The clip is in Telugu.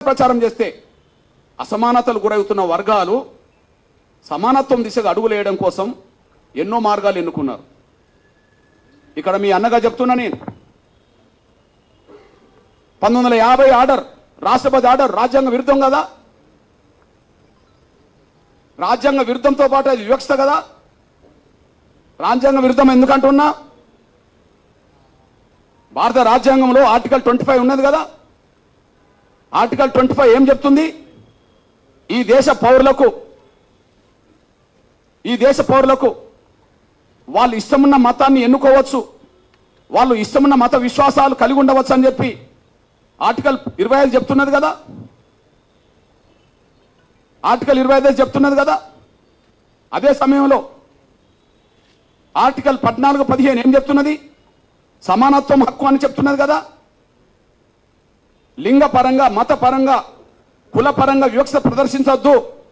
ప్రచారం చేస్తే అసమానతలు గురవుతున్న వర్గాలు సమానత్వం దిశగా అడుగులేయడం కోసం ఎన్నో మార్గాలు ఎన్నుకున్నారు. ఇక్కడ మీ అన్నగా చెప్తున్నా నేను 1950 ఆర్డర్, రాష్ట్రపతి ఆర్డర్ రాజ్యాంగ విరుద్ధం కదా, రాజ్యాంగ విరుద్ధంతో పాటు అది వివక్షత కదా. రాజ్యాంగ విరుద్ధం ఎందుకంటున్నా, భారత రాజ్యాంగంలో ఆర్టికల్ 25 ఉన్నది కదా. ఆర్టికల్ 25 ఏం చెప్తుంది? ఈ దేశ పౌరులకు వాళ్ళు ఇష్టమున్న మతాన్ని ఎన్నుకోవచ్చు, వాళ్ళు ఇష్టమున్న మత విశ్వాసాలు కలిగి ఉండవచ్చు అని చెప్పి ఆర్టికల్ 25 చెప్తున్నది కదా. ఆర్టికల్ 25 చెప్తున్నది కదా. అదే సమయంలో ఆర్టికల్ 14, 15 ఏం చెప్తున్నది? సమానత్వం హక్కు అని చెప్తున్నది కదా. లింగ పరంగా, మత పరంగా, కుల పరంగా వివక్ష ప్రదర్శించవద్దు,